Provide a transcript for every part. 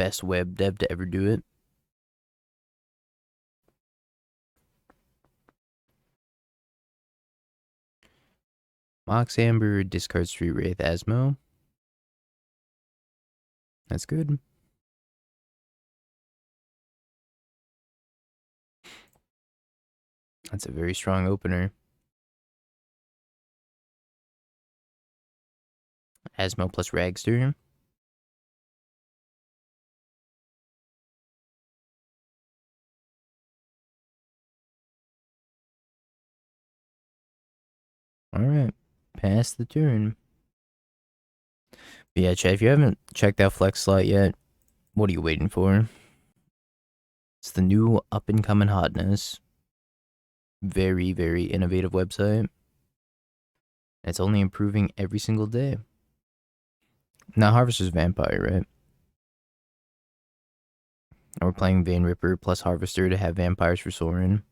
best web dev to ever do it. Mox Amber, discard Street Wraith Asmo. That's good. That's a very strong opener. Asmo plus Ragster. Alright. Pass the turn. But yeah, chat, if you haven't checked out Flex Slot yet, what are you waiting for? It's the new up-and-coming hotness. Very, very innovative website. It's only improving every single day. Now, Harvester's Vampire, right? And we're playing Vein Ripper plus Harvester to have Vampires for Sorin.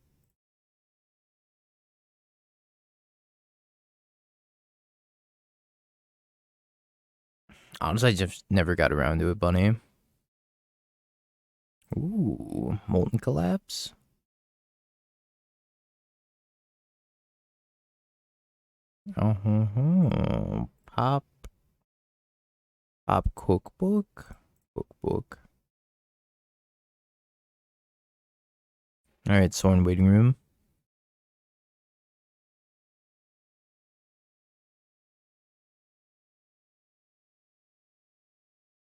Honestly, I just never got around to it, Bunny. Ooh, Molten Collapse. Pop cookbook. Alright, Sorin waiting room.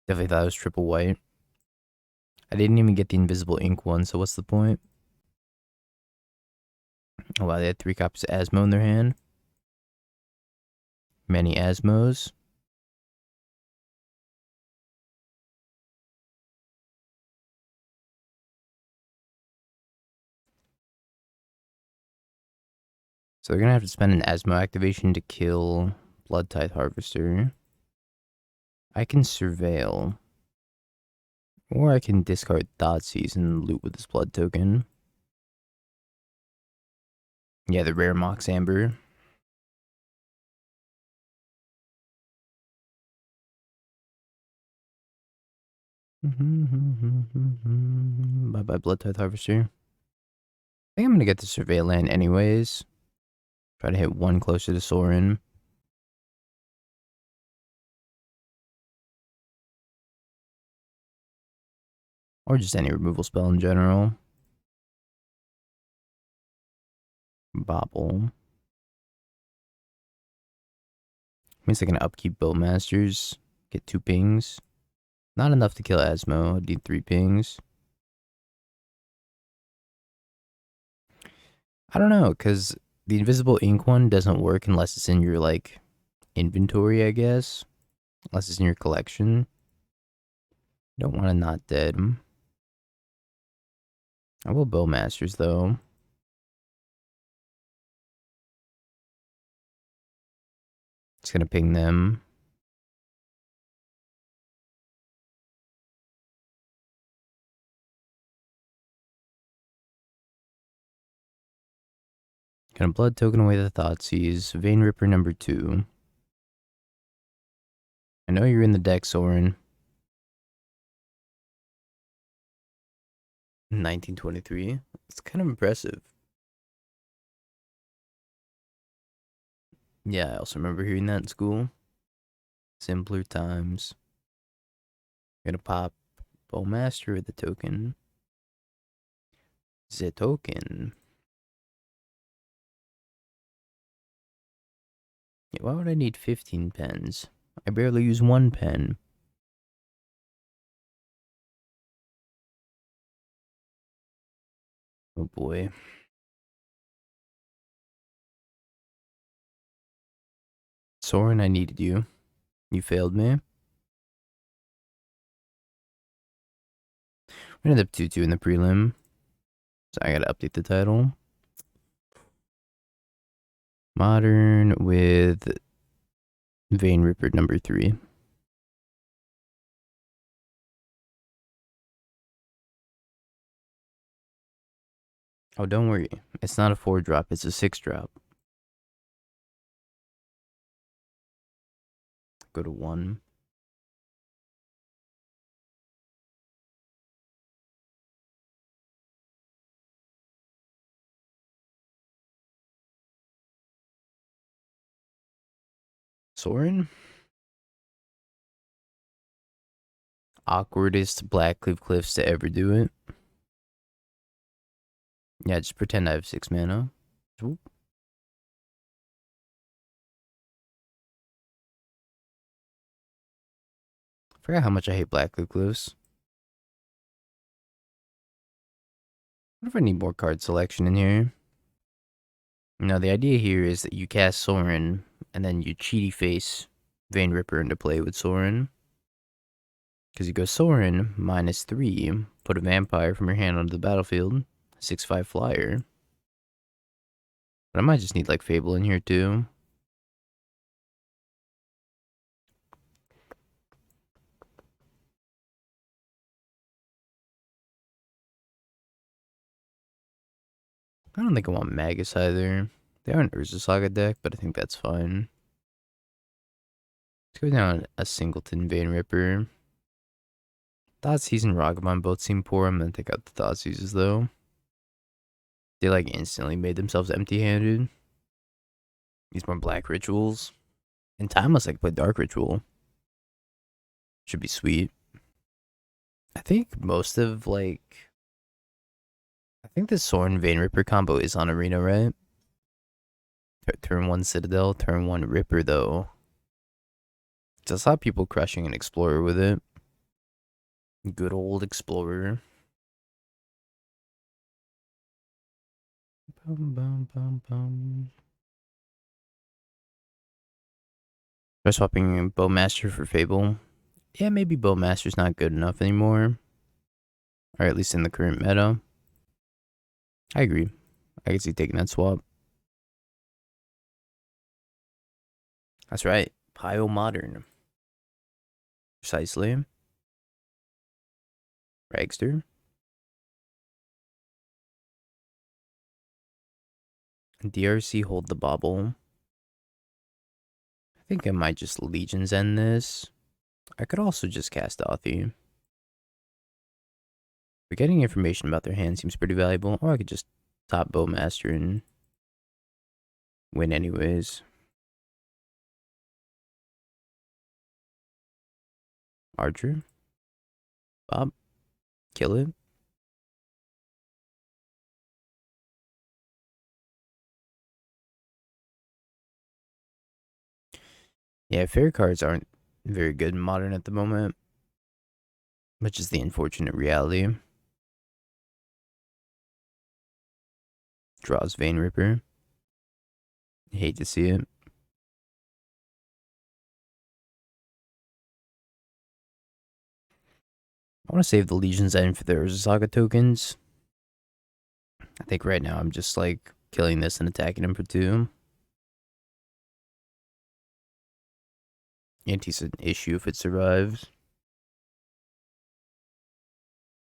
Definitely thought it was triple white. I didn't even get the invisible ink one, so what's the point? Oh wow, they had 3 copies of Asmo in their hand. Many Asmos. So they're gonna have to spend an Asmo activation to kill Bloodtithe Harvester. I can Surveil. Or I can discard Thoughtseize and loot with this blood token. Yeah, the rare Mox Amber. Bye-bye, Bloodtithe Harvester. I think I'm gonna get the Surveil land anyways. Try to hit 1 closer to Sorin. Or just any removal spell in general. Bobble. Means I can upkeep Bowmasters. Get 2 pings. Not enough to kill Asmo. I need 3 pings. I don't know, because the invisible ink one doesn't work unless it's in your, like, inventory, I guess. Unless it's in your collection. Don't want to not dead. I will Bowmasters, though. It's gonna ping them. Gonna blood token away the Thoughtseize. Vein Ripper number 2. I know you're in the deck, Sorin. 1923. It's kind of impressive. Yeah, I also remember hearing that in school. Simpler times. Gonna pop Bowmaster with the token. The token. Yeah, why would I need 15 pens? I barely use 1 pen. Oh boy. Sorin, I needed you. You failed me. We ended up 2-2 in the prelim. So I gotta update the title. Modern with Vein Ripper number 3. Oh, don't worry. It's not a 4-drop, it's a 6-drop. Go to 1. Sorin? Awkwardest Blackcleave Cliffs to ever do it. Yeah, just pretend I have 6 mana. Swoop. I forgot how much I hate Blackcleave Cliffs. What if I need more card selection in here? Now, the idea here is that you cast Sorin, and then you cheaty face Vein Ripper into play with Sorin. Because you go Sorin, -3, put a vampire from your hand onto the battlefield, 6/5 flyer. But I might just need like Fable in here too. I don't think I want Magus either. They are an Urza Saga deck, but I think that's fine. Let's go down a Singleton Vein Ripper. Thoughtseize and Ragavan both seem poor. I'm gonna take out the Thoughtseizes though. They like instantly made themselves empty-handed. Use more black rituals. In Timeless I could play Dark Ritual. Should be sweet. I think most of like... I think the Sorin Vein Ripper combo is on Arena, right? Turn 1 Citadel, turn 1 Ripper though. Just saw people crushing an Explorer with it. Good old Explorer. Bum, bum, bum, bum. Try swapping Bowmaster for Fable. Yeah, maybe Bowmaster's not good enough anymore. Or at least in the current meta. I agree. I can see taking that swap. That's right. Pio Modern. Precisely. Ragster. DRC hold the bobble. I think I might just Legion's End this. I could also just cast Dauthi. But getting information about their hand seems pretty valuable. Or I could just top Bowmaster and win anyways. Archer. Bob. Kill it. Yeah, fair cards aren't very good in Modern at the moment. Which is the unfortunate reality. Draws Vein Ripper. Hate to see it. I want to save the Legion's End for the Urza Saga tokens. I think right now I'm just like killing this and attacking him for 2. Anti's an issue if it survives.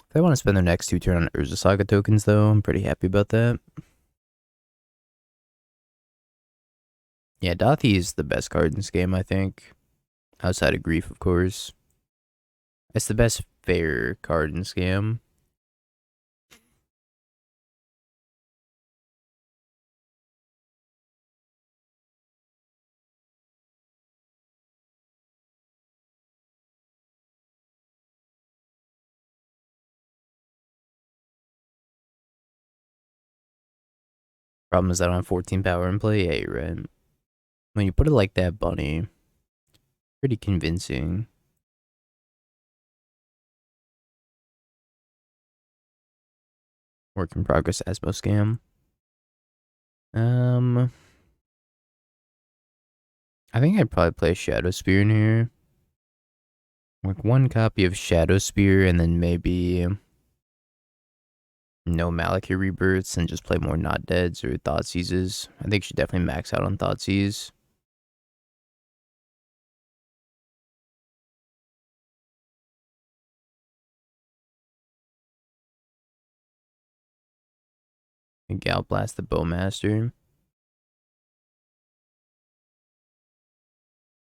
If they want to spend their next 2 turn on Urza Saga tokens though, I'm pretty happy about that. Yeah, Dauthi is the best card in this game, I think. Outside of Grief, of course. It's the best fair card in this game. Problem is I don't have 14 power in play. Yeah, you're right. When you put it like that, Bunny, pretty convincing. Work in progress, Asmo Scam. I think I'd probably play Shadow Spear in here. Like 1 copy of Shadow Spear and then maybe no Malakir Rebirths and just play more Not Deads or Thoughtseizes. I think you should definitely max out on Thoughtseize. And Galblast the Bowmaster.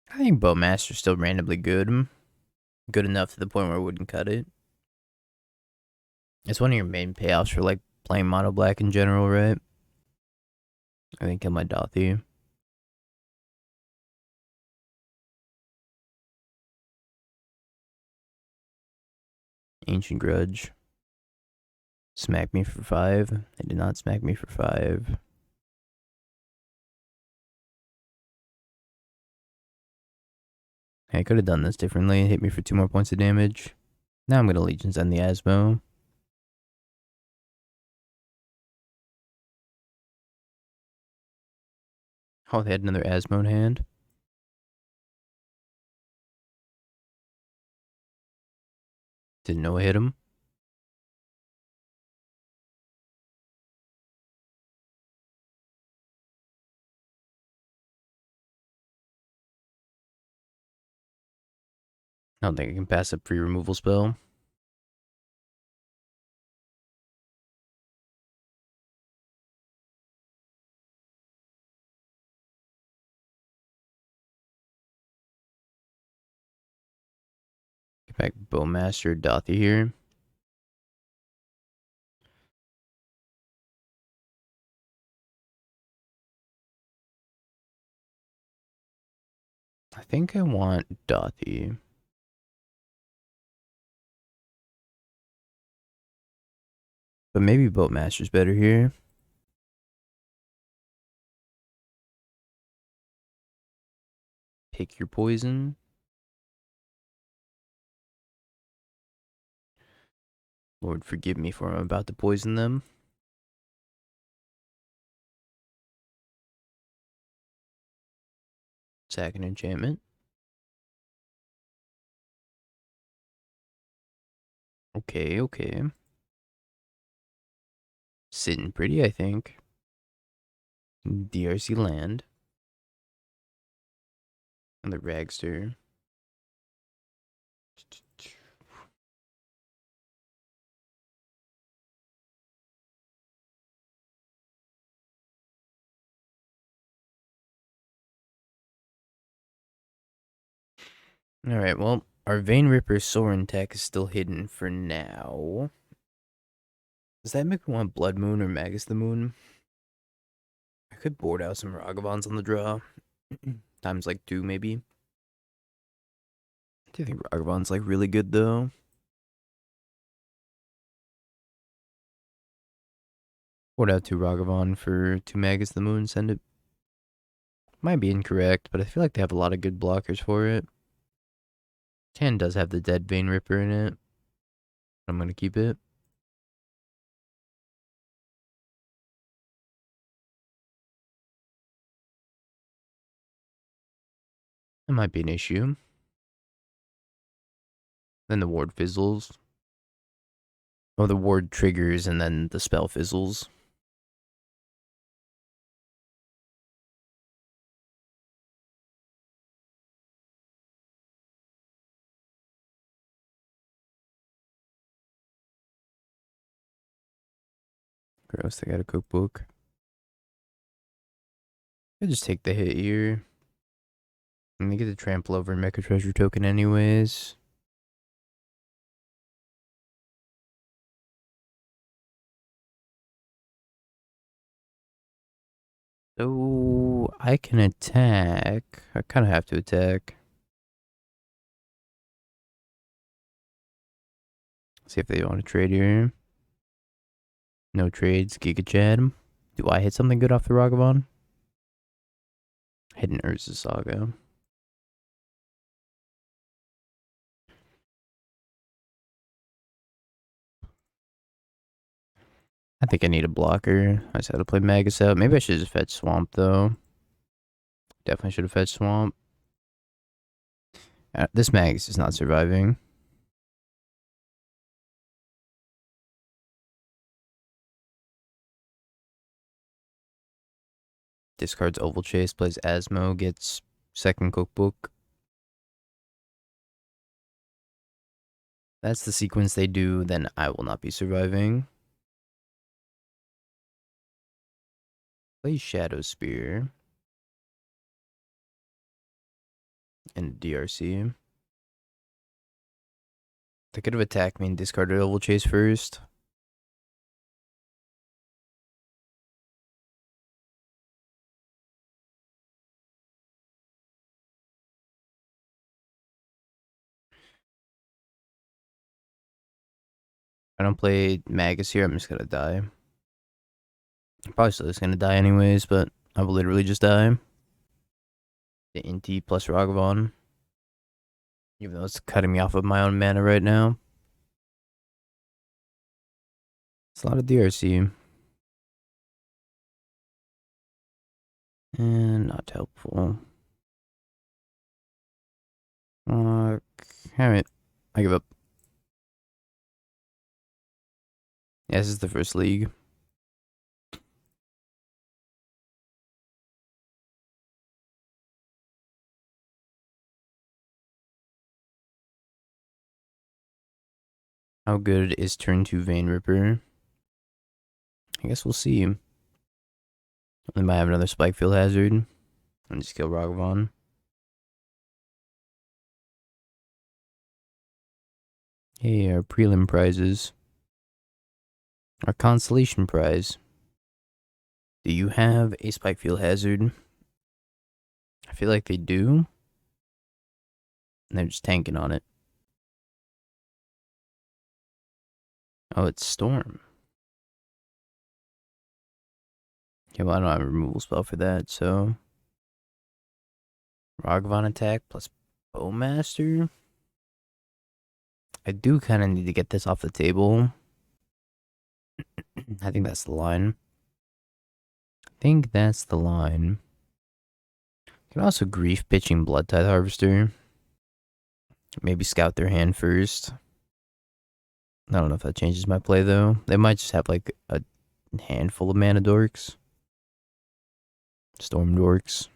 I think Bowmaster's still randomly good. Good enough to the point where I wouldn't cut it. It's one of your main payoffs for like playing mono black in general, right? I think kill my Dauthi. Ancient Grudge. Smack me for 5. They did not smack me for 5. I could have done this differently. Hit me for 2 more points of damage. Now I'm going to Legion's End the Asmo. Oh, they had another Asmo in hand. Didn't know I hit him. I don't think I can pass a pre-removal spell. Get back Bowmaster Dauthi here. I think I want Dauthi. But maybe Boatmaster's better here. Pick your poison. Lord, forgive me for I'm about to poison them. Sack an enchantment. Okay, okay. Sitting pretty, I think. DRC land. And the Ragster. Alright, well, our Vein Ripper Sorin tech is still hidden for now. Does that make me want Blood Moon or Magus the Moon? I could board out some Ragavans on the draw. Times like 2, maybe. Do you think Ragavan's like really good though? Board out 2 Ragavan for 2 Magus the Moon, send it. Might be incorrect, but I feel like they have a lot of good blockers for it. 10 does have the Dead Vein Ripper in it. I'm gonna keep it. That might be an issue. Then the ward fizzles. Oh, the ward triggers and then the spell fizzles. Gross, I got a cookbook. I just take the hit here. And they get to trample over and make a treasure token anyways. So I can attack. I kind of have to attack. See if they want to trade here. No trades. Giga Chad. Do I hit something good off the Ragavan? Hit an Urza Saga. I think I need a blocker. I just had to play Magus out. Maybe I should have just fetched Swamp though. Definitely should have fetched Swamp. This Magus is not surviving. Discards Oval Chase, plays Asmo, gets second cookbook. That's the sequence they do, then I will not be surviving. Play Shadow Spear. And DRC. They could have attacked me and discarded Oval Chase first. I don't play Magus here, I'm just gonna die. Probably still just gonna die anyways, but I will literally just die. The Inti plus Ragavan. Even though it's cutting me off of my own mana right now. It's a lot of DRC. And not helpful. Alright. I give up. Yeah, this is the first league. How good is turn 2 Vein Ripper? I guess we'll see. We might have another Spike Field Hazard. And just kill Ragavan. Hey, our prelim prizes. Our consolation prize. Do you have a Spike Field Hazard? I feel like they do. And they're just tanking on it. Oh, it's Storm. Okay, well, I don't have a removal spell for that, so... Ragavan attack plus Bowmaster? I do kind of need to get this off the table. I think that's the line. Can also grief pitching Bloodtithe Harvester. Maybe scout their hand first. I don't know if that changes my play though. They might just have like a handful of mana dorks. Storm dorks.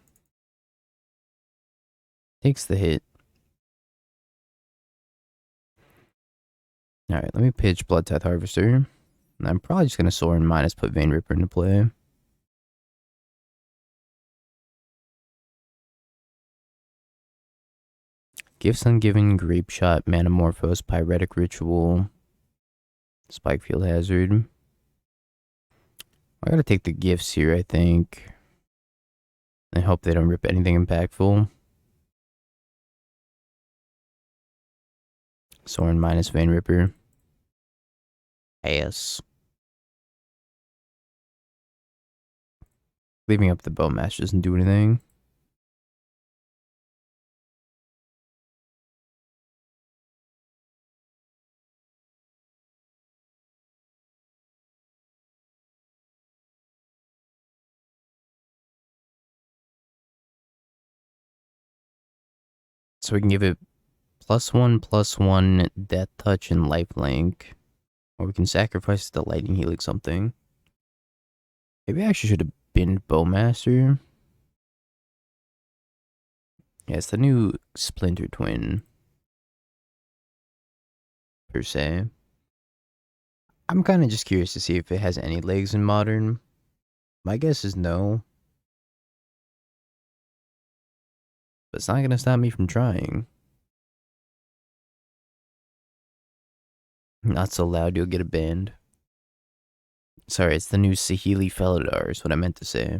Takes the hit. Alright, let me pitch Bloodtithe Harvester. And I'm probably just gonna Sorin minus put Vein Ripper into play. Gifts Ungiving, Grape Shot, Manamorphose, Pyretic Ritual, Spike Field Hazard. I gotta take the gifts here, I think. I hope they don't rip anything impactful. Sorin minus Vein Ripper. Ass. Leaving up the Bowmaster doesn't do anything. So we can give it +1/+1 Death Touch and Lifelink. Or we can sacrifice the Lightning Healing something. Maybe I actually should have been Bowmaster. Yeah, it's the new Splinter Twin. Per se. I'm kind of just curious to see if it has any legs in Modern. My guess is no. But it's not going to stop me from trying. Not so loud, you'll get a banned. Sorry, it's the new Saheeli Felidar is what I meant to say.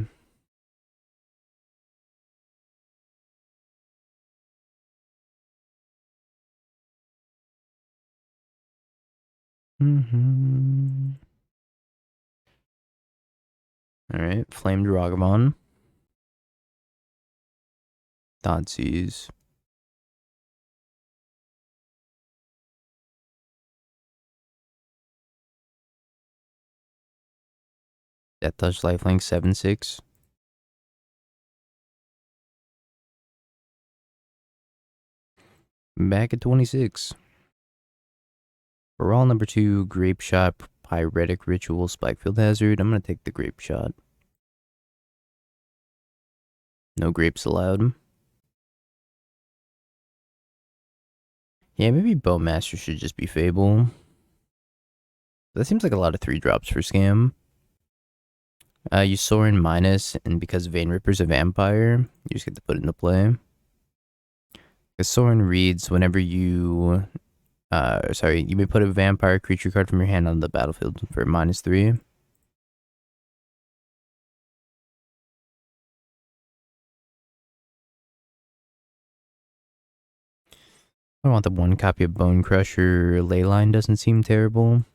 Alright, Flamed Ragavan. Thoughtseize. Death Touch Lifelink 7/6. Back at 26. For all number 2, Grape Shot, Pyretic Ritual, Spikefield Hazard. I'm going to take the Grape Shot. No grapes allowed. Yeah, maybe Bowmaster should just be Fable. That seems like a lot of 3-drops for Scam. You Sorin minus, and because Vein Ripper's a vampire, you just get to put it into play. Because Sorin reads whenever you... you may put a vampire creature card from your hand on the battlefield for -3. I want the 1 copy of Bonecrusher. Leyline doesn't seem terrible.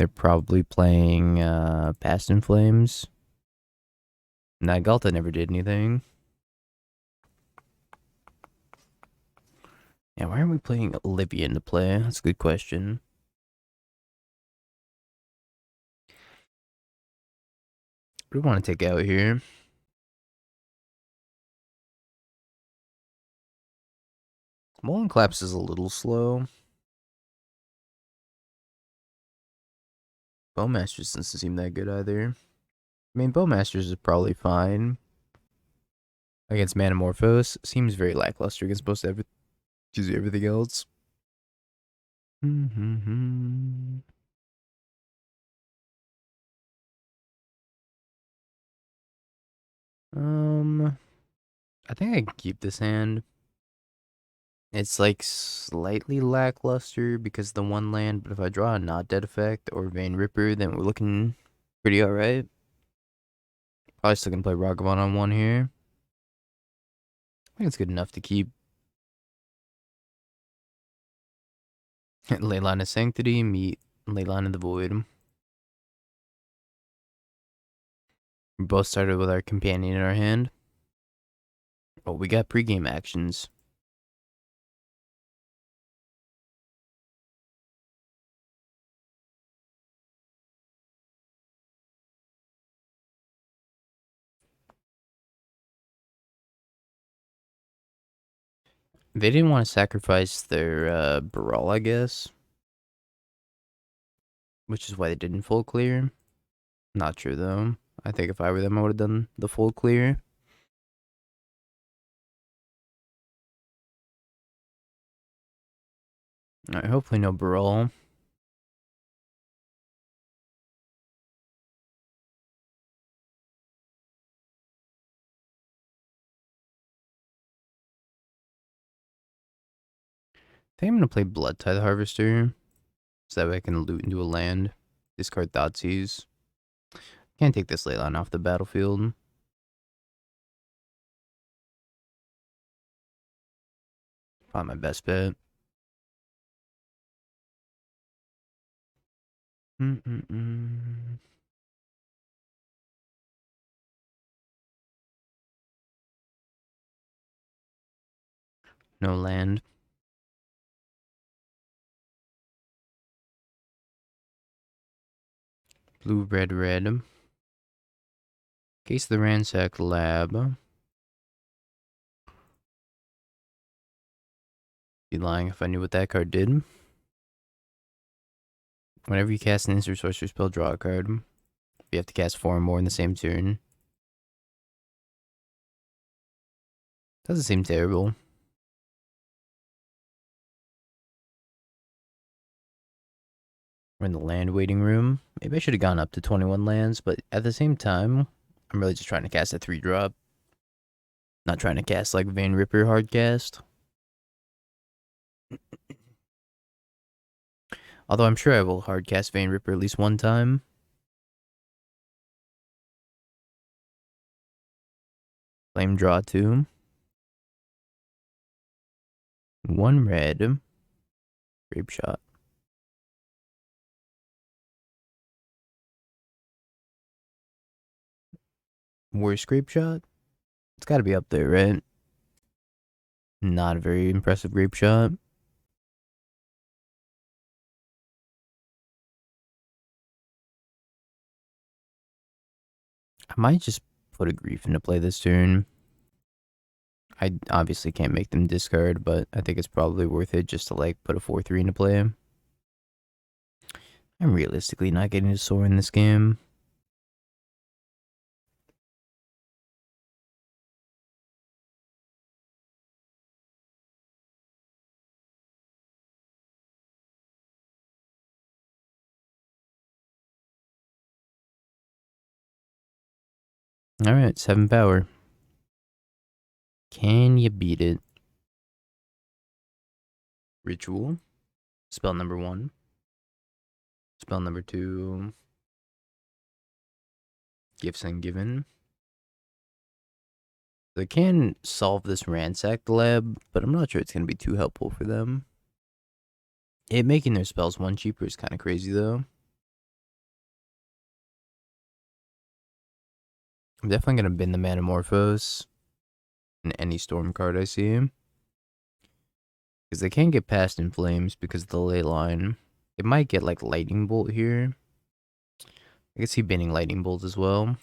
They're probably playing Past in Flames. Galta never did anything. Yeah, why aren't we playing Olivia into play? That's a good question. What do we want to take out here? Molten Collapse is a little slow. Bowmasters doesn't seem that good either. I mean, Bowmasters is probably fine. Against Manamorphose, seems very lackluster against most everything else. I think I can keep this hand. It's like slightly lackluster because of the one land, but if I draw a Not Dead effect or Vein Ripper, then we're looking pretty alright. Probably still gonna play Ragavan on one here. I think it's good enough to keep. Leyline of Sanctity, meet Leyline of the Void. We both started with our companion in our hand. Oh, we got pregame actions. They didn't want to sacrifice their Baral, I guess. Which is why they didn't full clear. Not true, though. I think if I were them, I would have done the full clear. Alright, hopefully no Baral. I think I'm going to play Bloodtithe Harvester. So that way I can loot into a land. Discard Thoughtseize. Can't take this Leyline off the battlefield. Probably my best bet. No land. Blue, red, red. Case of the Ransacked Lab. Be lying if I knew what that card did. Whenever you cast an instant sorcery spell, draw a card. You have to cast 4 or more in the same turn. Doesn't seem terrible. We're in the land waiting room. Maybe I should have gone up to 21 lands, but at the same time, I'm really just trying to cast a 3-drop. Not trying to cast like Vein Ripper hard cast. Although I'm sure I will hard cast Vein Ripper at least one time. Flame draw 2. 1 red. Grape Shot. Worst Grape Shot? It's gotta be up there, right? Not a very impressive Grape Shot. I might just put a Grief into play this turn. I obviously can't make them discard, but I think it's probably worth it just to like put a 4-3 into play. I'm realistically not getting to Sorin in this game. Alright, 7 power. Can you beat it? Ritual. Spell number 1. Spell number 2. Gifts Ungiven. They can solve this Ransacked Lab, but I'm not sure it's going to be too helpful for them. It making their spells 1 cheaper is kind of crazy, though. I'm definitely going to bin the Manamorphose in any Storm card I see. Because they can't get past In Flames because of the Leyline. It might get like Lightning Bolt here. I can see binning Lightning Bolt as well.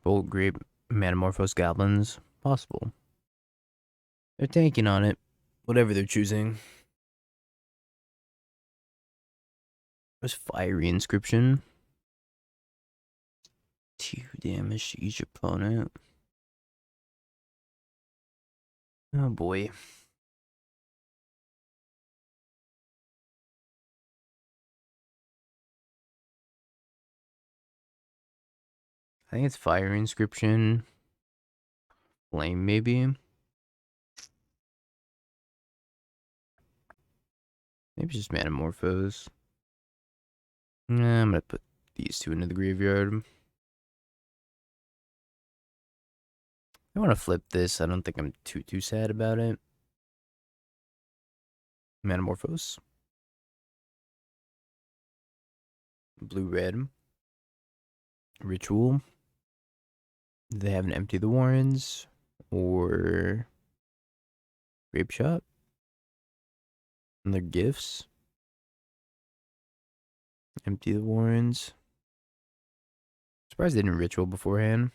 Bolt, Grape, Manamorphose, Goblins. Possible. They're tanking on it. Whatever they're choosing. There's Fiery Inscription. 2 damage to each opponent. Oh boy. I think it's Fire Inscription. Flame, maybe. Maybe just Manamorphose. Nah, I'm gonna put these two into the graveyard. I want to flip this. I don't think I'm too sad about it. Manamorphose. Blue-red. Ritual. Do they have an Empty the Warrens? Or Grape Shot? And their gifts? Empty the Warrens. Surprised they didn't Ritual beforehand.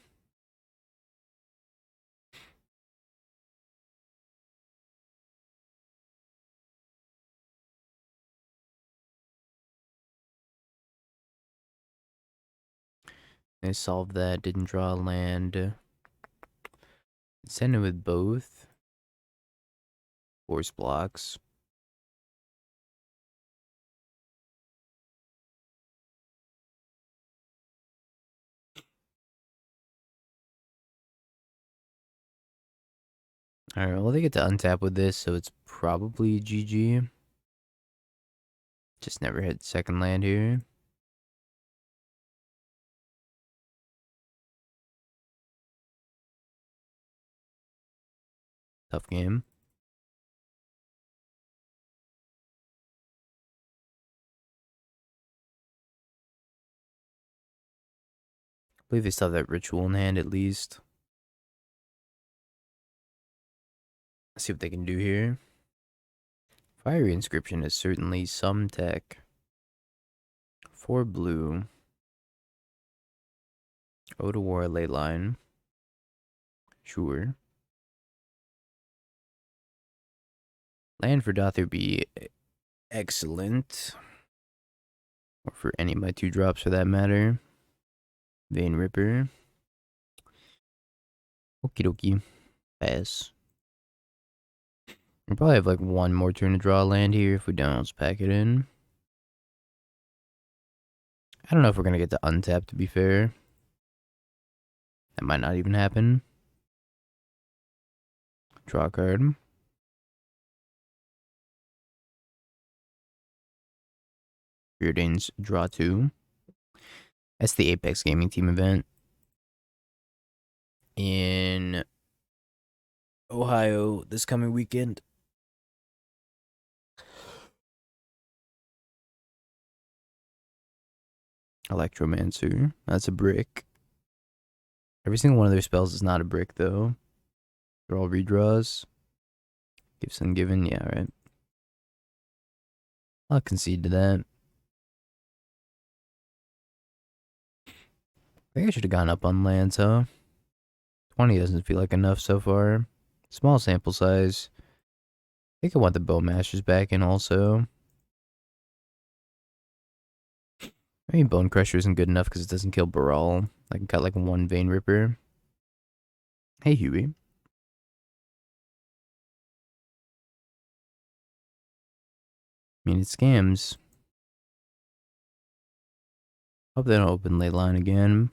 They solved that, didn't draw land. Send it with both. Force blocks. Alright, well, they get to untap with this, so it's probably GG. Just never hit second land here. Tough game. I believe they still have that Ritual in hand at least. Let's see what they can do here. Fiery Inscription is certainly some tech. 4 blue. O to War, Leyline. Sure. Land for Dauthi would be excellent. Or for any of my 2 drops for that matter. Vein Ripper. Okie dokie. Pass. We'll probably have like 1 more turn to draw a land here. If we don't, let's pack it in. I don't know if we're going to get to untap, to be fair. That might not even happen. Draw a card. Preordains draw 2. That's the Apex Gaming Team event in Ohio this coming weekend. Electromancer. That's a brick. Every single one of their spells is not a brick, though. They're all redraws. Gifts ungiven. Yeah, right. I'll concede to that. I think I should have gone up on lands, huh? 20 doesn't feel like enough so far. Small sample size. I think I want the Bowmasters back in also. I mean, Bonecrusher isn't good enough because it doesn't kill Baral. I can cut like 1 Vein Ripper. Hey, Huey. I mean, it scams. Hope they don't open Leyline again.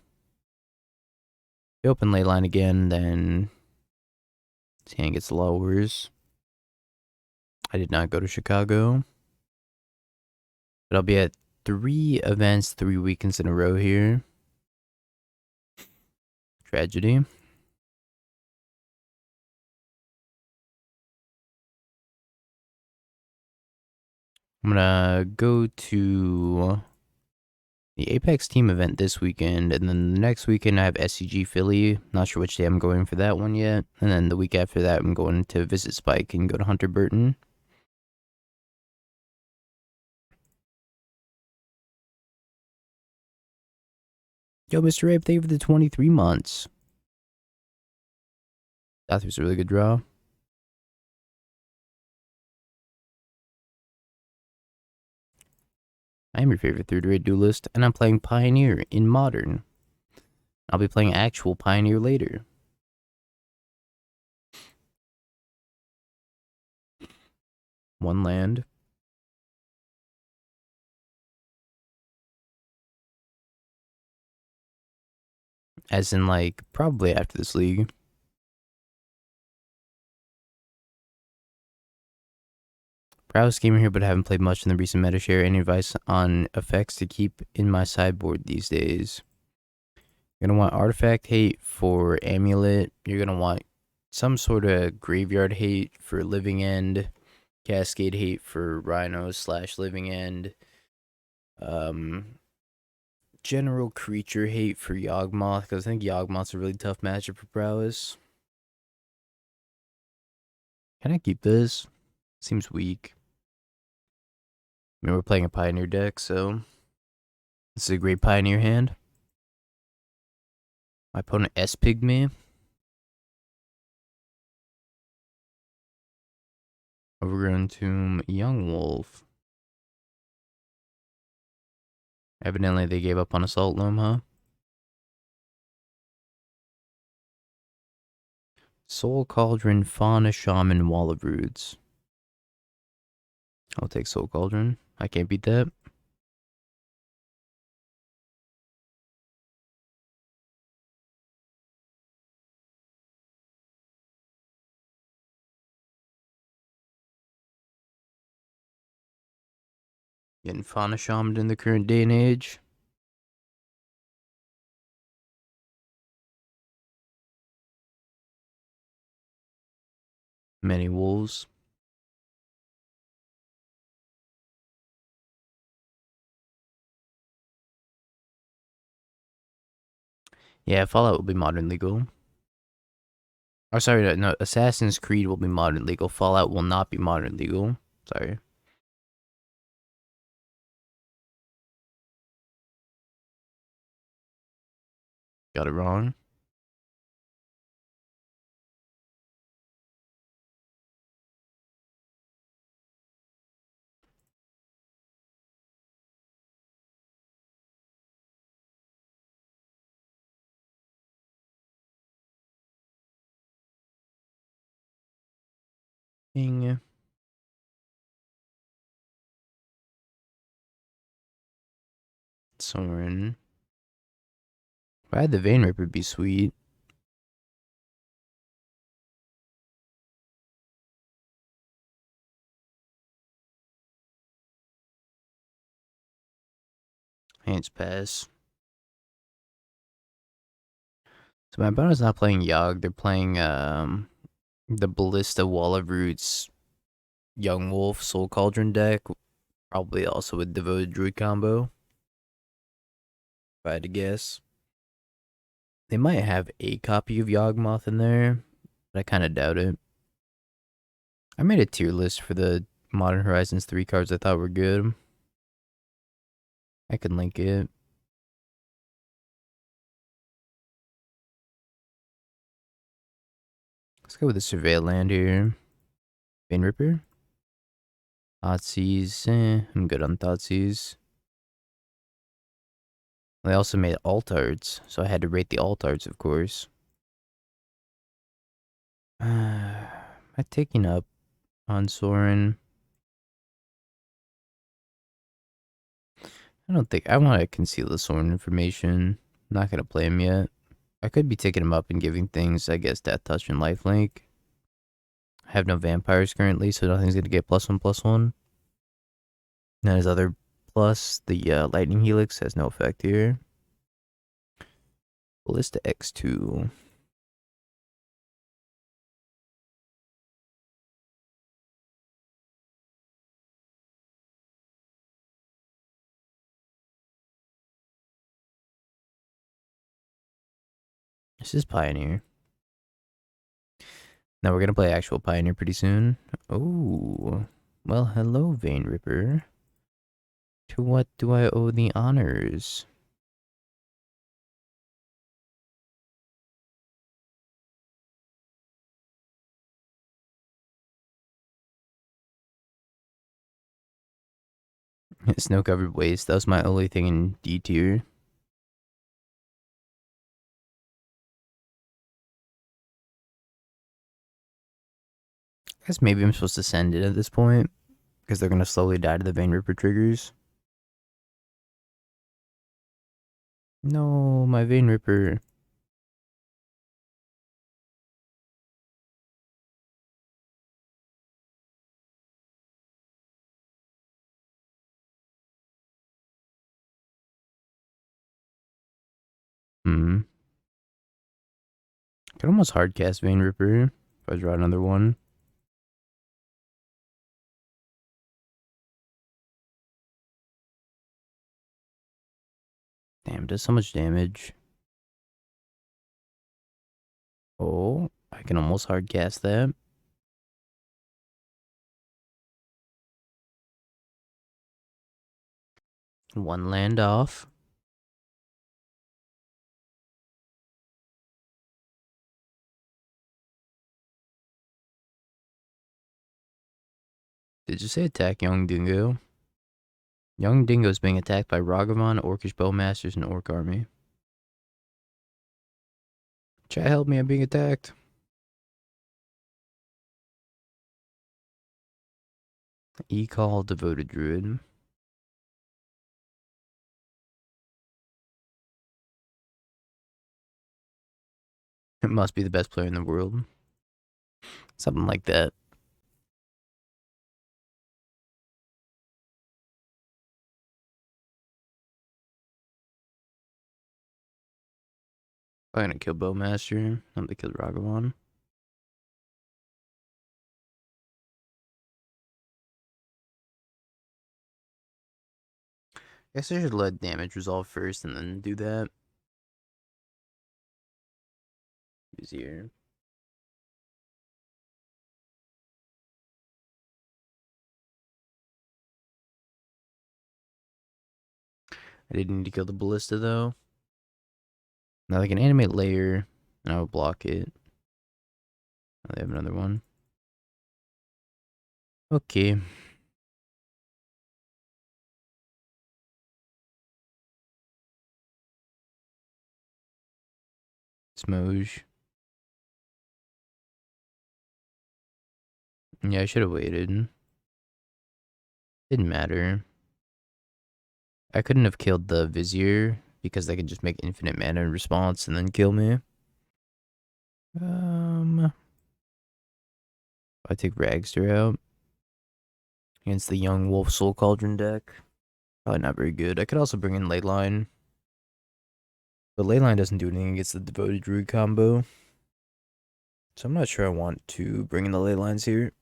If they open Leyline again, then his hand gets lowers. I did not go to Chicago. But I'll be at 3 events, 3 weekends in a row here. Tragedy. I'm gonna go to the Apex team event this weekend, and then the next weekend I have SCG Philly. Not sure which day I'm going for that one yet. And then the week after that, I'm going to visit Spike and go to Hunter Burton. Yo, Mr. Ape, thank you for the 23 months. That was a really good draw. I am your favorite third-rate duelist, and I'm playing Pioneer in Modern. I'll be playing actual Pioneer later. One land. As in, like, probably after this league. Proudest gamer here, but I haven't played much in the recent meta. Share any advice on effects to keep in my sideboard these days? You're going to want Artifact Hate for Amulet. You're going to want some sort of Graveyard Hate for Living End. Cascade Hate for Rhino / Living End. General Creature Hate for Yawgmoth, because I think Yawgmoth's a really tough matchup for Prowess. Can I keep this? Seems weak. I mean, we're playing a Pioneer deck, so this is a great Pioneer hand. My opponent S-Pigged me. Overgrown Tomb, Young Wolf. Evidently they gave up on Assault Loam, huh? Soul Cauldron, Fauna Shaman, Wall of Roots. I'll take Soul Cauldron. I can't beat that. Getting Fauna Shaman in the current day and age. Many wolves. Yeah, Fallout will be modern legal. Oh, sorry, no, Assassin's Creed will be modern legal. Fallout will not be modern legal. Sorry. Got it wrong. Ding. Sorin. If I had the Vein Ripper, it'd be sweet. Hands pass. So my opponent's not playing Yogg. They're playing the Ballista Wall of Roots Young Wolf Soul Cauldron deck. Probably also with Devoted Druid combo. If I had to guess. They might have a copy of Yawgmoth in there, but I kind of doubt it. I made a tier list for the Modern Horizons 3 cards I thought were good. I can link it. Let's go with the Surveil Land here. Vein Ripper. Thoughtseize. I'm good on Thoughtseize. They also made alt arts, so I had to rate the alt arts, of course. Am I taking up on Sorin? I don't think I want to conceal the Sorin information. I'm not gonna play him yet. I could be taking him up and giving things, I guess, Death Touch and Lifelink. I have no vampires currently, so nothing's gonna get +1/+1. And his other plus, the Lightning Helix, has no effect here. Ballista X2. This is Pioneer. Now we're gonna play actual Pioneer pretty soon. Oh, well, hello, Vein Ripper. To what do I owe the honors? Snow-covered waste. That was my only thing in D tier. I guess maybe I'm supposed to send it at this point, because they're gonna slowly die to the Vein Ripper triggers. No, my Vein Ripper. Could almost hardcast Vein Ripper if I draw another one. Damn, does so much damage. Oh, I can almost hardcast that. One land off. Did you say attack Young Dingo? Young Dingo is being attacked by Ragavan, Orcish Bowmasters, and Orc Army. Chat, help me, I'm being attacked. E-Call, Devoted Druid. It must be the best player in the world. Something like that. I'm gonna kill Bowmaster. I'm gonna kill Ragavan. Guess I should let damage resolve first and then do that. Easier. I didn't need to kill the Ballista though. Now they can animate layer, and I will block it. Oh, they have another one. Okay. Smoge. Yeah, I should have waited. Didn't matter. I couldn't have killed the Vizier because they could just make infinite mana in response and then kill me. I take Ragster out against the Young Wolf Soul Cauldron deck. Probably not very good. I could also bring in Leyline. But Leyline doesn't do anything against the Devoted Druid combo. So I'm not sure I want to bring in the Leylines here.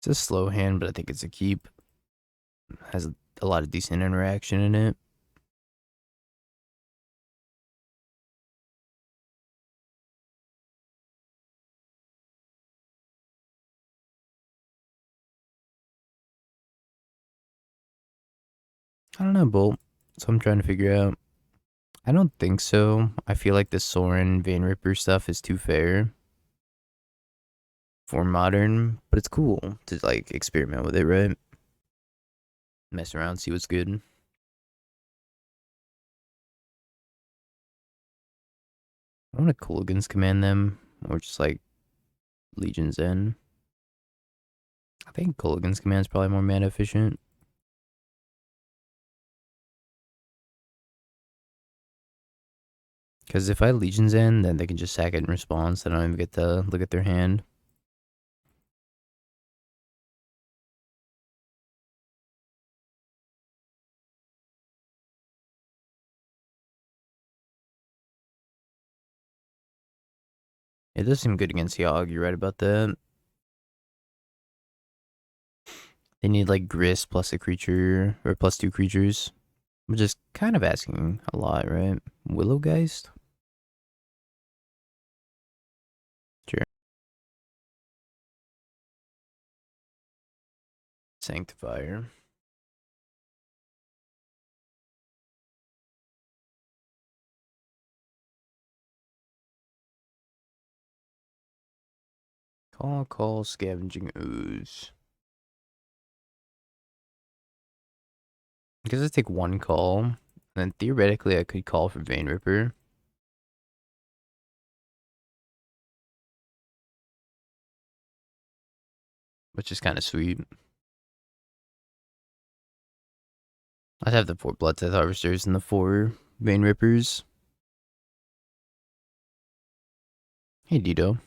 It's a slow hand, but I think it's a keep. Has a lot of decent interaction in it. I don't know, Bolt. So I'm trying to figure out. I don't think so. I feel like the Sorin Vein Ripper stuff is too fair for modern, but it's cool to like experiment with it, right? Mess around, see what's good. I want to Kolaghan's command them, or just like Legion's End. I think Kolaghan's command is probably more mana efficient. Because if I Legion's End, then they can just sack it in response. Then I don't even get to look at their hand. It does seem good against Yogg, you're right about that. They need like Grist plus a creature, or plus 2 creatures. Which is kind of asking a lot, right? Willowgeist? Sure. Sanctifier. Call, Scavenging Ooze. Because I take 1 call, then theoretically I could call for Vein Ripper. Which is kind of sweet. I'd have the 4 Bloodtithe Harvesters and the 4 Vein Rippers. Hey, Dito.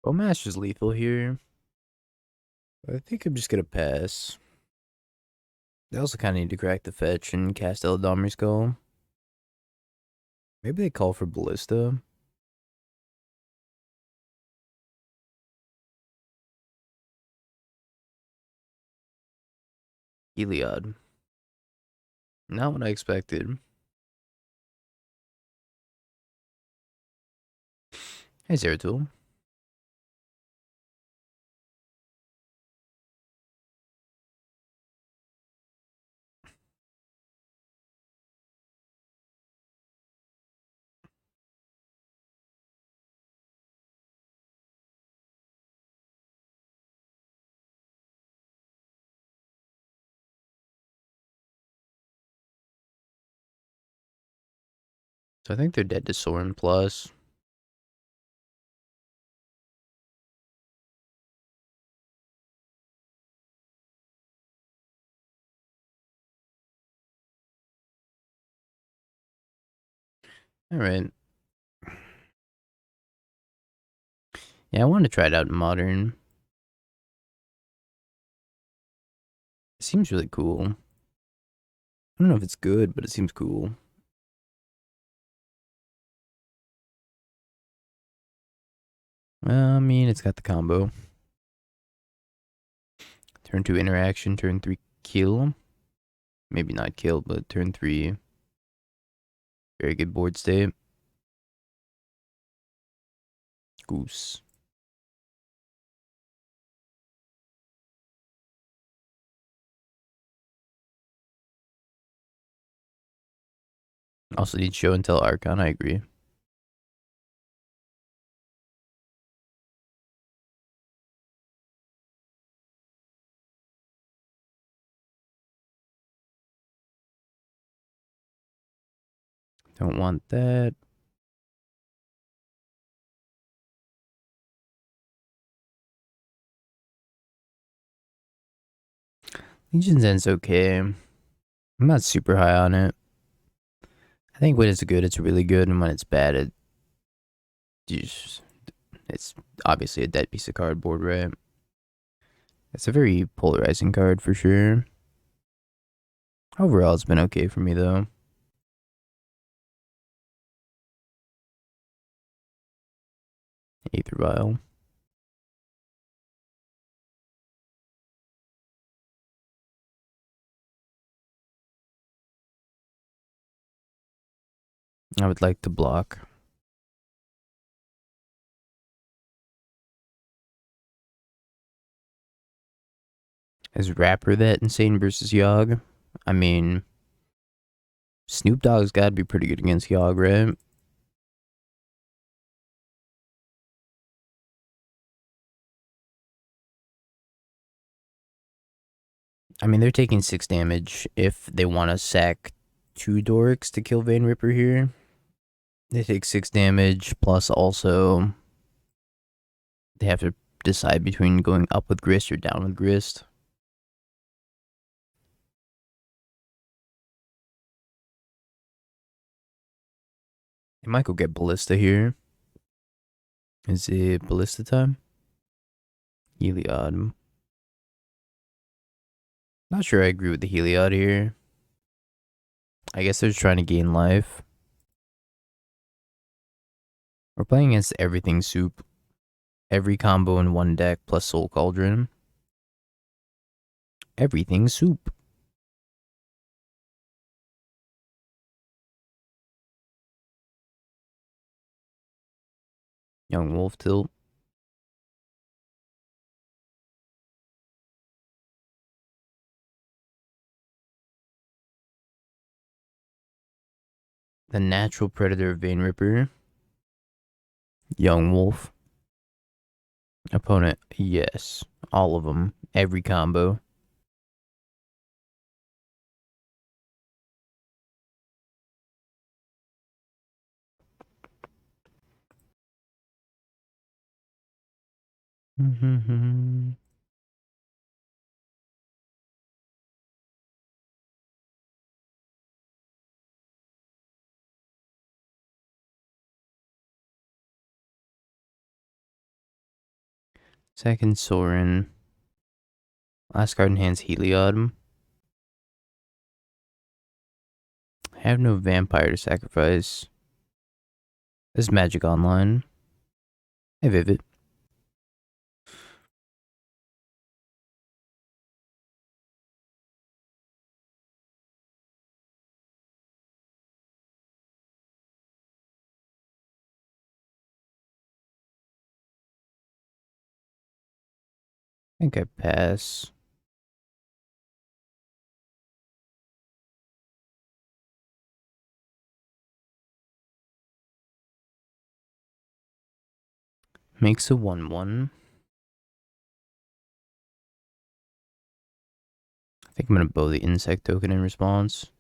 Bowmaster's lethal here. I think I'm just gonna pass. They also kind of need to crack the fetch and cast Eladamri's Call. Maybe they call for Ballista. Heliod. Not what I expected. Hey, Zeratul. So I think they're dead to Sorin plus. Alright. Yeah, I want to try it out in Modern. It seems really cool. I don't know if it's good, but it seems cool. Well, I mean, it's got the combo. Turn 2 interaction, turn 3 kill. Maybe not kill, but turn 3. Very good board state. Goose. Also need show and tell Archon, I agree. Don't want that. Legion's End's okay. I'm not super high on it. I think when it's good, it's really good, and when it's bad, it's obviously a dead piece of cardboard, right? It's a very polarizing card for sure. Overall, it's been okay for me, though. Aether Vial. I would like to block. Is Rapper that insane versus Yogg? I mean, Snoop Dogg's gotta be pretty good against Yogg, right? I mean, they're taking 6 damage if they want to sack 2 Dorks to kill Vein Ripper here. They take 6 damage, plus also they have to decide between going up with Grist or down with Grist. They might go get Ballista here. Is it Ballista time? Heliod. Not sure I agree with the Heliod here. I guess they're just trying to gain life. We're playing against everything soup. Every combo in one deck plus Soul Cauldron. Everything soup. Young Wolf tilt. The Natural Predator Vein Ripper. Young Wolf. Opponent, yes. All of them. Every combo. Second Sorin. Last card in hand's Heliod. I have no vampire to sacrifice. This is Magic Online. Hey, Vivid. I think I pass. Makes a 1/1. I think I'm gonna bow the insect token in response.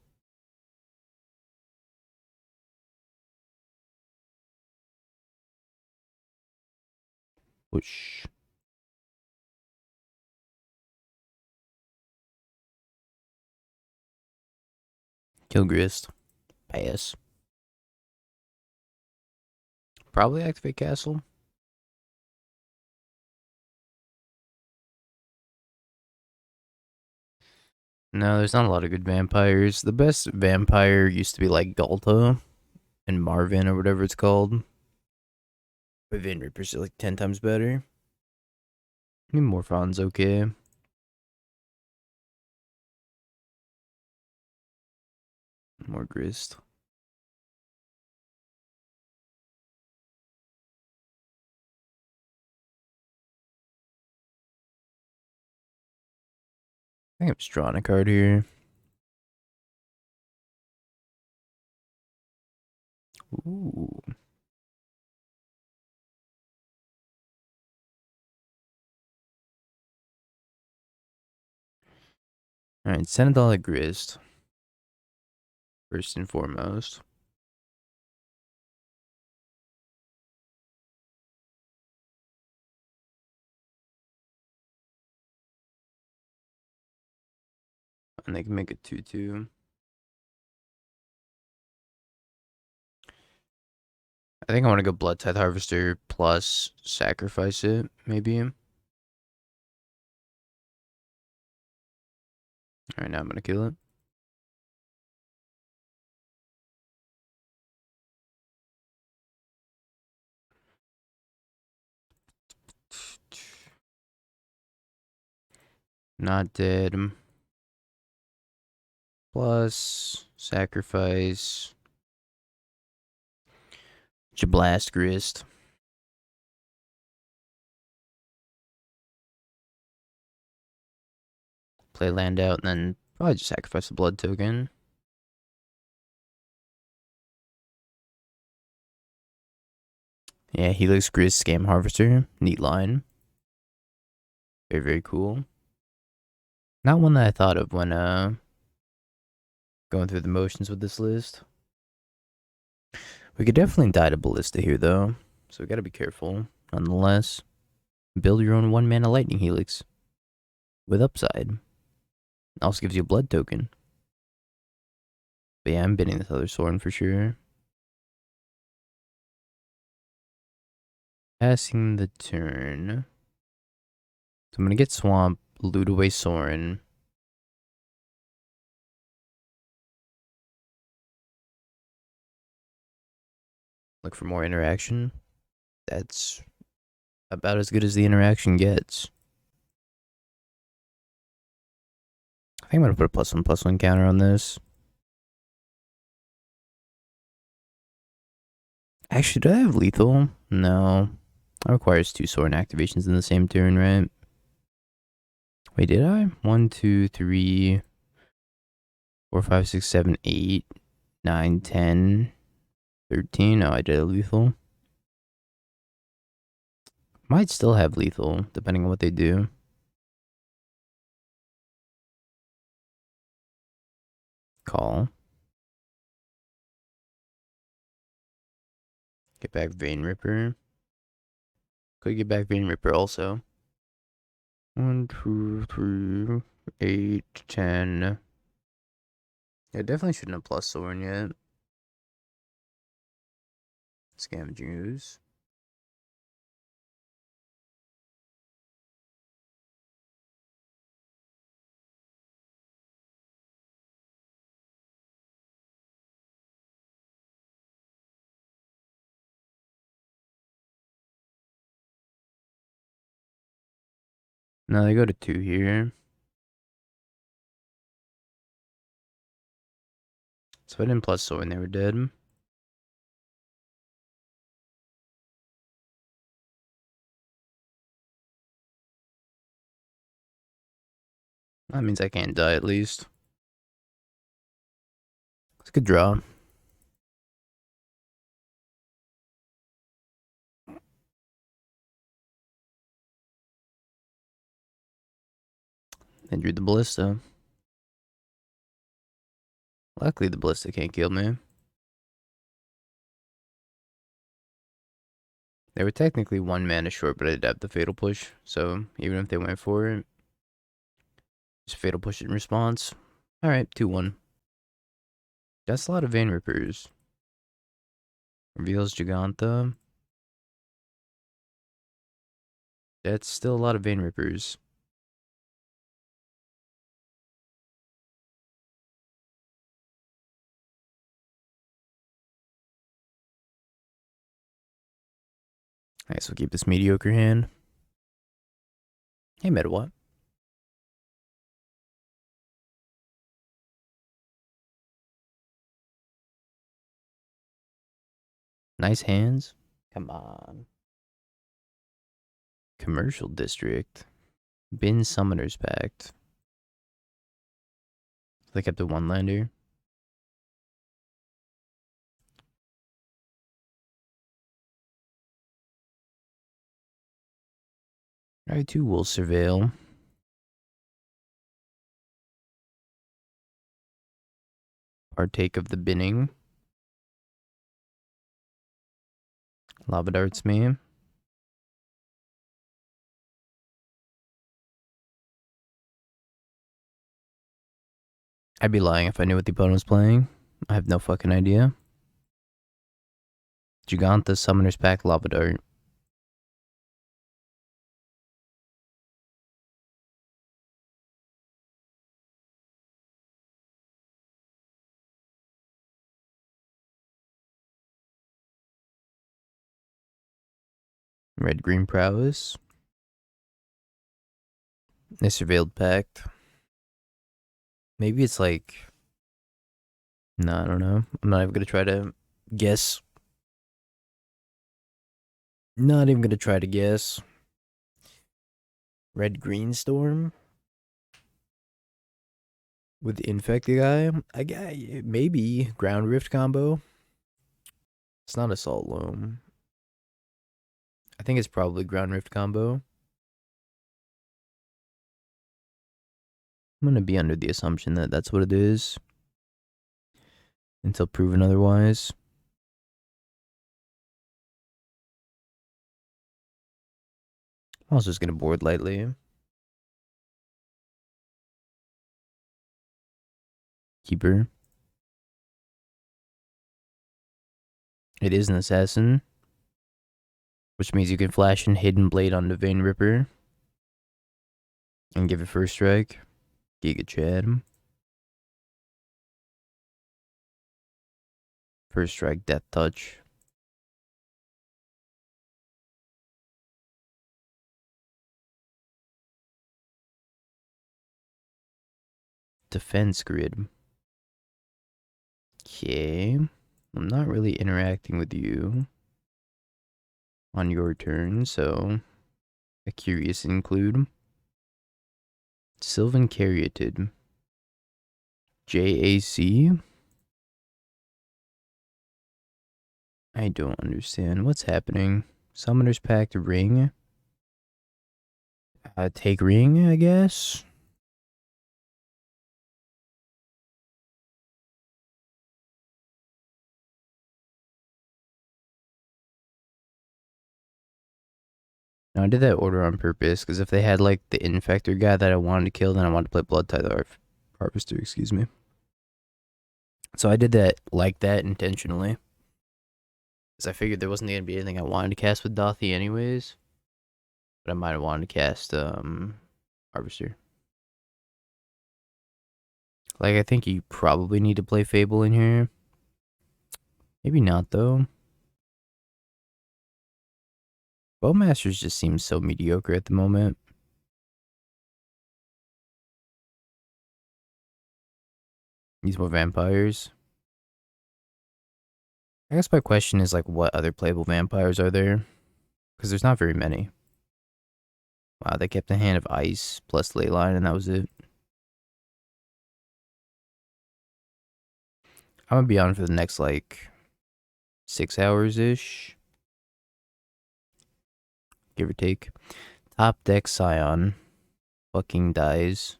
Whoosh. Kill Grist. Pass. Probably activate Castle. No, there's not a lot of good vampires. The best vampire used to be like Galta and Marvin or whatever it's called. But Vein Ripper's like 10 times better. I mean, Morphon's okay. More Grist. I think I'm just drawing a card here. Ooh. Alright, $10 Grist. First and foremost. And they can make it 2/2. I think I want to go Bloodtithe Harvester plus sacrifice it, maybe. Alright, now I'm gonna kill it. Not dead. Plus sacrifice. Blast Grist. Play land out and then probably just sacrifice the blood token. Yeah, Helix Grist Scam Harvester. Neat line. Very, very cool. Not one that I thought of when going through the motions with this list. We could definitely die to Ballista here though, so we gotta be careful. Nonetheless, build your own 1-mana Lightning Helix with upside. Also gives you a blood token. But yeah, I'm bidding this other Sorin for sure. Passing the turn. So I'm gonna get Swamp, loot away Sorin. Look for more interaction. That's about as good as the interaction gets. I think I'm gonna put a +1/+1 counter on this. Actually, do I have lethal? No. That requires 2 Sorin activations in the same turn, right? Wait, did I? 1, 2, 3, 4, 5, 6, 7, 8, 9, 10, 13. No, I did a lethal. Might still have lethal, depending on what they do. Call. Get back Vein Ripper. Could get back Vein Ripper also. 1, 2, 3, 8, 10. Yeah, definitely shouldn't have plus Sorin yet. Scavengers. No, they go to 2 here. So if I didn't plus Sorin, they were dead. That means I can't die at least. It's a good draw. And drew the Ballista. Luckily, the Ballista can't kill me. They were technically 1 mana short, but I did have the Fatal Push. So even if they went for it, just Fatal Push in response. Alright, 2-1. That's a lot of Vein Rippers. Reveals Giganta. That's still a lot of Vein Rippers. Alright, so keep this mediocre hand. Hey, Metawatt. Nice hands. Come on. Commercial District. Bin Summoners Pact. They kept the 1-lander. Alright, 2 will Surveil. Partake of the binning. Lava darts me. I'd be lying if I knew what the opponent was playing. I have no fucking idea. Giganta, Summoner's Pack, Lava Dart. Red-Green Prowess. They Surveilled Pact. Maybe it's like... No, I don't know. I'm not even gonna try to guess. Not even gonna try to guess. Red-Green Storm? With the Infected guy? Maybe. Ground Rift combo? It's not Assault Loam. I think it's probably Ground Rift combo. I'm gonna be under the assumption that that's what it is. Until proven otherwise. I was just gonna board lightly. Keeper. It is an assassin. Which means you can flash in Hidden Blade onto Vein Ripper. And give it first strike. Giga Chad. First strike, Death Touch. defense grid. Okay. I'm not really interacting with you on your turn, so a curious include. Sylvan Caryatid. JAC? I don't understand. What's happening? Summoner's Pact ring? Take ring, I guess? No, I did that order on purpose, because if they had, like, the Infector guy that I wanted to kill, then I wanted to play Bloodtithe Harvester, excuse me. So I did that like that intentionally. Because I figured there wasn't going to be anything I wanted to cast with Dauthi anyways. But I might have wanted to cast, Harvester. Like, I think you probably need to play Fable in here. Maybe not, though. Bowmasters just seems so mediocre at the moment. Needs more vampires. I guess my question is, like, what other playable vampires are there? Because there's not very many. Wow, they kept a hand of ice plus Leyline, and that was it. I'm gonna be on for the next, like, 6 hours-ish. Give or take. Top deck Scion. Fucking dies.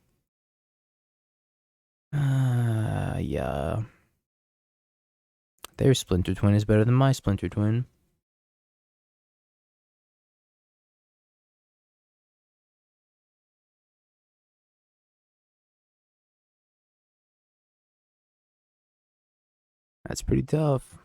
Yeah. Their Splinter Twin is better than my Splinter Twin. That's pretty tough.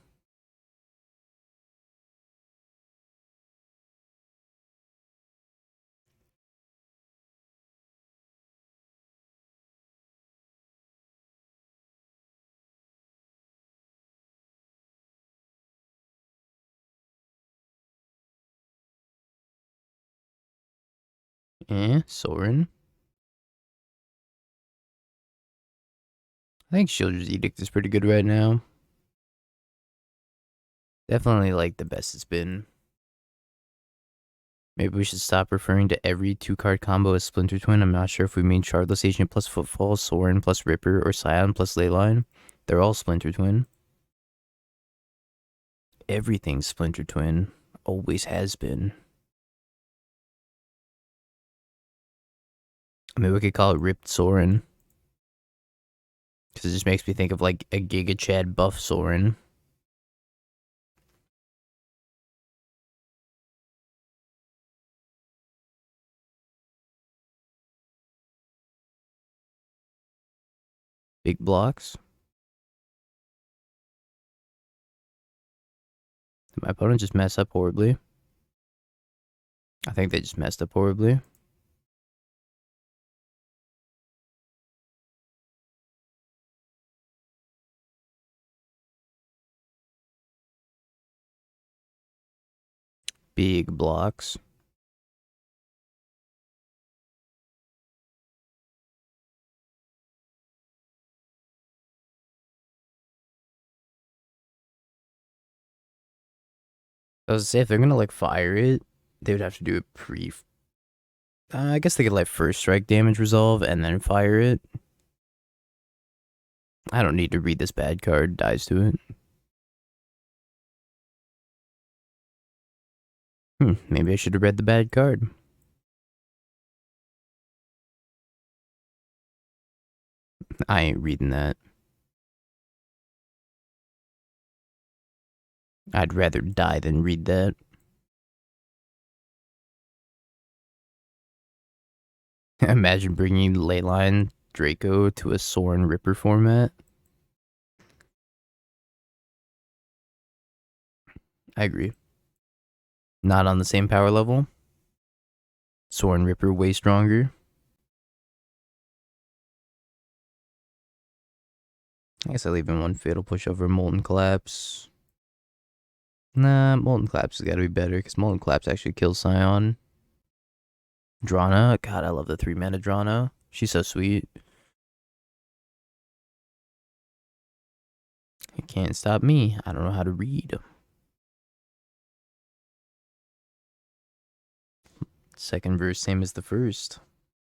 Sorin. I think Shield's Edict is pretty good right now. Definitely, like, the best it's been. Maybe we should stop referring to every 2-card combo as Splinter Twin. I'm not sure if we mean Shardless Agent plus Footfall, Sorin plus Ripper, or Scion plus Leyline. They're all Splinter Twin. Everything's Splinter Twin. Always has been. I mean, we could call it Ripped Sorin. Because it just makes me think of, like, a Giga Chad buff Sorin. Big blocks. Did my opponent just mess up horribly? I think they just messed up horribly. Big blocks. I was gonna say, if they're gonna, like, fire it, they would have to do it pre... I guess they could, like, first strike damage resolve and then fire it. I don't need to read this bad card. Dies to it. Maybe I should have read the bad card. I ain't reading that. I'd rather die than read that. Imagine bringing Leyline Draco to a Sorin Ripper format. I agree. Not on the same power level. Sorin Ripper way stronger. I guess I leave in one Fatal Push over Molten Collapse. Nah, Molten Collapse has got to be better because Molten Collapse actually kills Scion. Drana, God, I love the 3-mana Drana. She's so sweet. You can't stop me. I don't know how to read. Second verse, same as the first.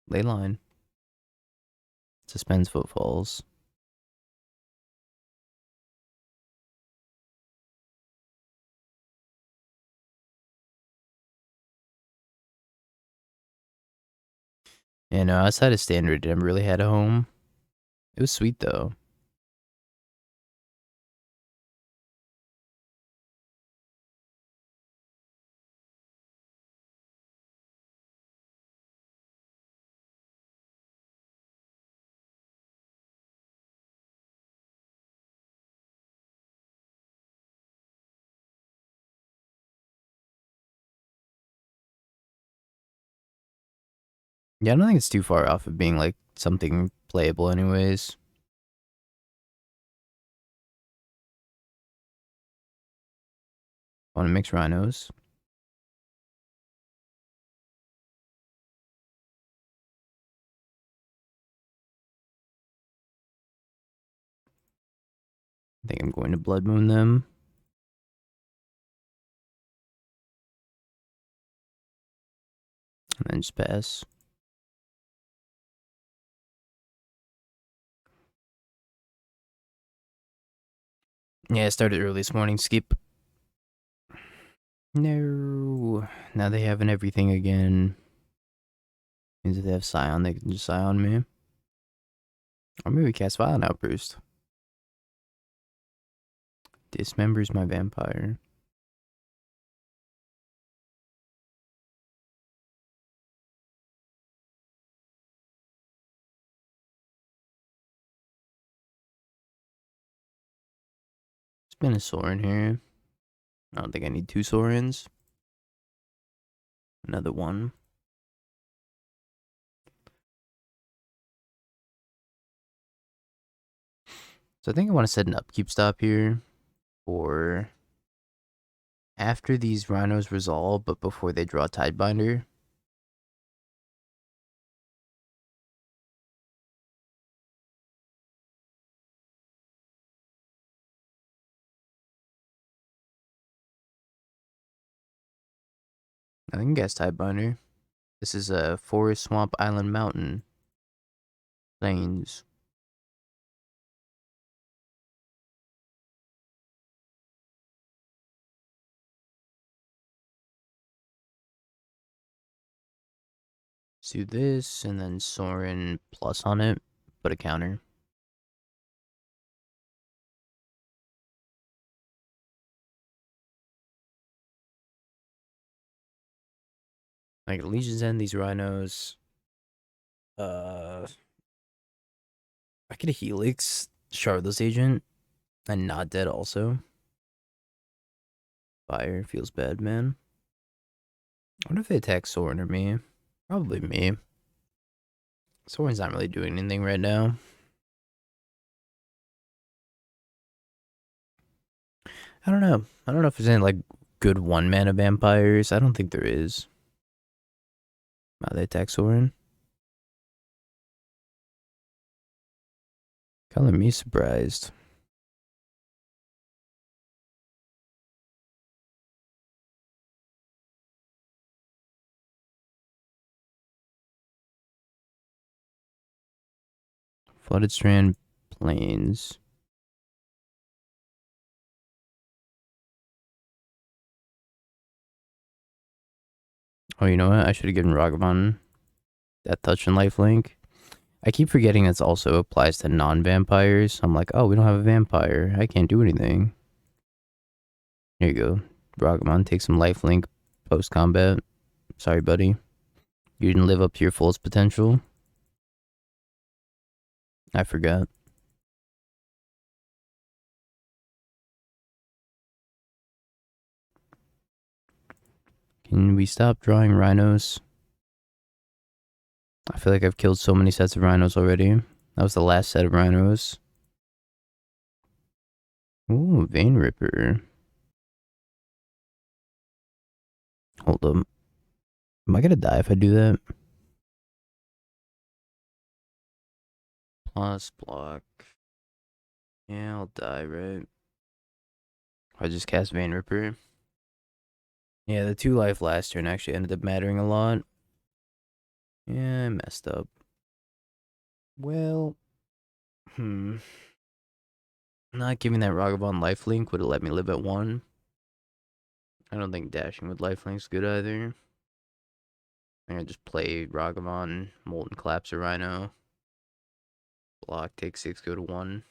Leyline. Suspends footfalls. And outside of standard, I never really had a home. It was sweet though. Yeah, I don't think it's too far off of being like something playable anyways. Want to mix rhinos? I think I'm going to Blood Moon them. And then just pass. Yeah, I started early this morning. Skip. No. Now they have everything again. Means if they have Scion, they can just Scion me. Or maybe cast Violent Outburst. Dismembers my vampire. Spin a Sorin here. I don't think I need 2 Sorins. Another one. So I think I want to set an upkeep stop here for after these rhinos resolve, but before they draw Tidebinder. I can guess Tidebinder. This is a forest, swamp, island, mountain. Plains. Let's do this, and then Sorin plus on it. Put a counter. Like Legion's End, these rhinos. I get a Helix, Shardless Agent, and Not Dead also. Fire feels bad, man. I wonder if they attack Sorin or me. Probably me. Sorin's not really doing anything right now. I don't know. I don't know if there's any like good 1-mana vampires. I don't think there is. Wow, they attack Sorin. Color me surprised. Flooded Strand Plains. Oh, you know what? I should have given Ragavan that touch and lifelink. I keep forgetting this also applies to non-vampires. I'm like, oh, we don't have a vampire. I can't do anything. Here you go. Ragavan, take some lifelink post-combat. Sorry, buddy. You didn't live up to your fullest potential. I forgot. Can we stop drawing rhinos? I feel like I've killed so many sets of rhinos already. That was the last set of rhinos. Ooh, Vein Ripper. Hold up. Am I gonna die if I do that? Plus block. Yeah, I'll die, right? I just cast Vein Ripper. Yeah, the 2 life last turn actually ended up mattering a lot. Yeah, I messed up. Well, not giving that Ragavan lifelink would have let me live at 1. I don't think dashing with lifelink's good either. I'm gonna just play Ragavan, Molten Collapse or Rhino. Block, take 6, go to 1.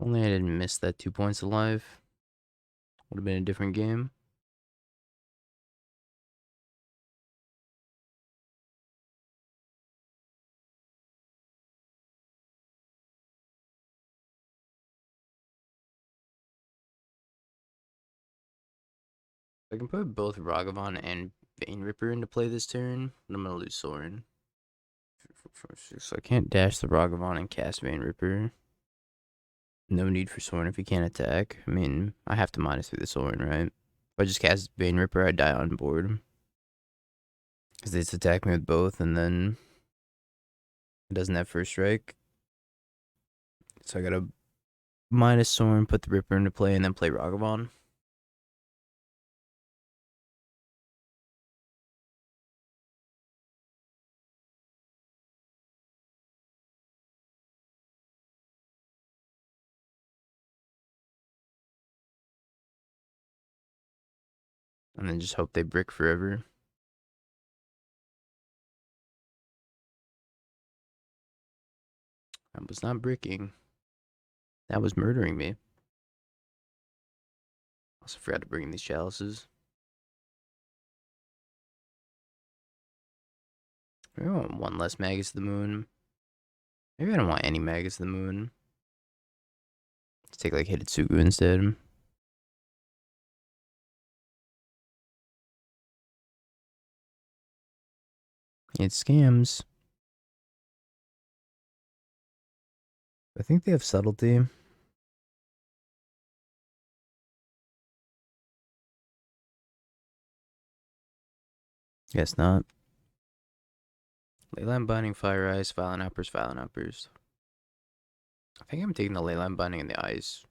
Only I didn't miss that 2 points of life. Would have been a different game. I can put both Ragavan and Vein Ripper into play this turn, but I'm gonna lose Sorin. So I can't dash the Ragavan and cast Vein Ripper. No need for Sorin if he can't attack. I mean, I have to -3 the Sorin, right? If I just cast Vein Ripper, I die on board. Because they just attack me with both, and then it doesn't have first strike. So I gotta minus Sorin, put the Ripper into play, and then play Ragavan. And then just hope they brick forever. That was not bricking. That was murdering me. Also forgot to bring in these chalices. Maybe I want 1 less Magus of the Moon. Maybe I don't want any Magus of the Moon. Let's take like Hidetsugu instead. It scams. I think they have subtlety. Guess not. Leyline Binding, Fire Ice, Violent Uppers, Violent Uppers. I think I'm taking the Leyline Binding in the ice.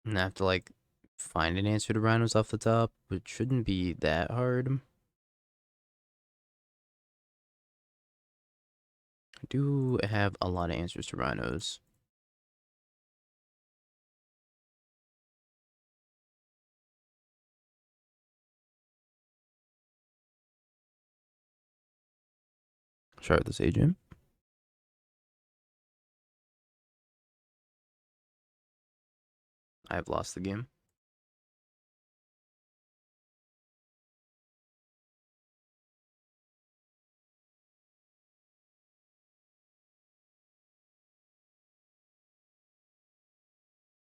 And I have to like find an answer to Rhinos off the top, which shouldn't be that hard. I do have a lot of answers to Rhinos. Shardless Agent. I have lost the game.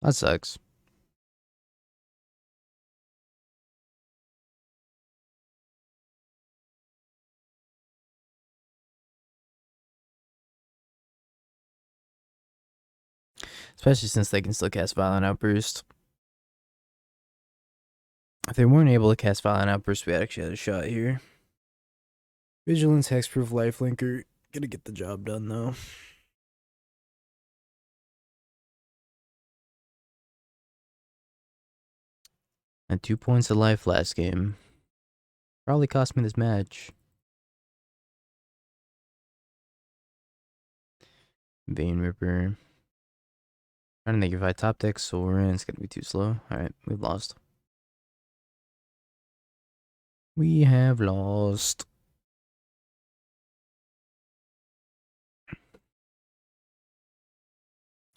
That sucks. Especially since they can still cast Violent Outburst. If they weren't able to cast Violent Outburst, we actually had a shot here. Vigilance, Hexproof, Lifelinker. Gonna get the job done, though. At 2 points of life last game. Probably cost me this match. Vein Ripper. Trying to think if I top deck Sorin, it's gonna be too slow. Alright, we've lost. We have lost.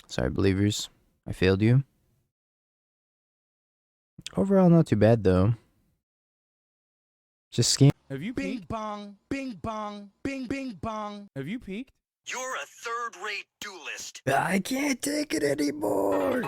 Sorry, believers. I failed you. Overall, not too bad, though. Just scam. Have you peaked? Bing bong, bing bong, bing bing bong. Have you peaked? You're a third-rate duelist. I can't take it anymore.